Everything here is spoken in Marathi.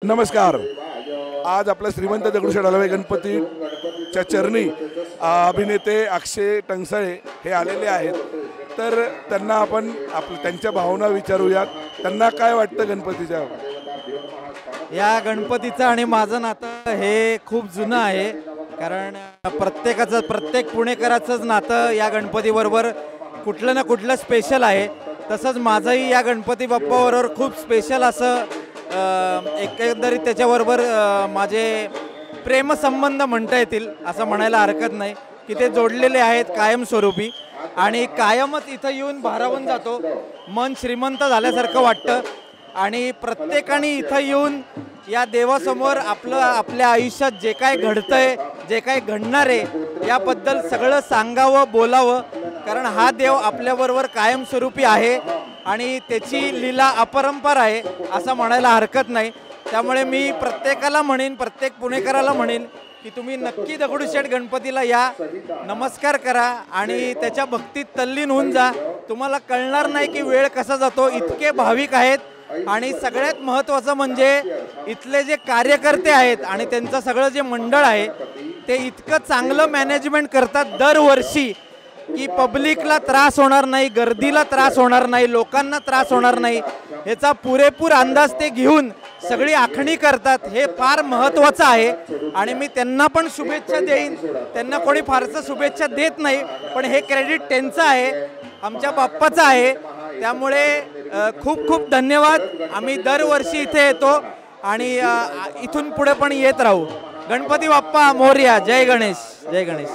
नमस्कार। आज आपल्या श्रीमंत दगडूशेठ हलवाई गणपतीच्या चरणी अभिनेते अक्षय टंकसाळे हे आलेले आहेत, तर त्यांना आपण त्यांच्या भावना विचारूयात। त्यांना काय वाटतं गणपतीच्या? या गणपतीचं आणि माझं नातं हे खूप जुनं आहे, कारण प्रत्येक पुणेकराचंच नातं या गणपतीबरोबर कुठलं ना कुठलं स्पेशल आहे। तसंच माझंही या गणपती बाप्पाबरोबर खूप स्पेशल असं एकंदरीत त्याच्याबरोबर माझे प्रेमसंबंध म्हणता येतील असं म्हणायला हरकत नाही की ते जोडलेले आहेत कायमस्वरूपी, आणि कायमच इथं येऊन भारावून जातो। मन श्रीमंत झाल्यासारखं वाटतं आणि प्रत्येकाने इथं येऊन या देवासमोर आपल्या आयुष्यात जे काय घडतंय, जे काय घडणार आहे याबद्दल सगळं सांगावं, बोलावं, कारण हा देव आपल्याबरोबर कायमस्वरूपी आहे आणि त्याची लीला अपरंपार आहे असं म्हणायला हरकत नाही। त्यामुळे मी प्रत्येकाला म्हणेन, प्रत्येक पुणेकराला म्हणेन की तुम्ही नक्की दगडूशेठ गणपतीला या, नमस्कार करा आणि त्याच्या भक्तीत तल्लीन होऊन जा। तुम्हाला कळणार नाही की वेळ कसा जातो, इतके भाविक आहेत। आणि सगळ्यात महत्त्वाचं म्हणजे इथले जे कार्यकर्ते आहेत आणि त्यांचं सगळं जे मंडळ आहे ते इतकं चांगलं मॅनेजमेंट करतात दरवर्षी की पब्लिकला त्रास होणार नाही, गर्दीला त्रास होणार नाही, लोकांना त्रास होणार नाही, ह्याचा पुरेपूर अंदाज ते घेऊन सगळी आखणी करतात। हे फार महत्त्वाचं आहे आणि मी त्यांना पण शुभेच्छा देईन। त्यांना कोणी फारसं शुभेच्छा देत नाही, पण हे क्रेडिट त्यांचं आहे, आमच्या बाप्पाचं आहे। त्यामुळे खूप खूप धन्यवाद। आम्ही दरवर्षी इथे येतो आणि इथून पुढे पण येत राहू। गणपती बाप्पा मोरया। जय गणेश, जय गणेश।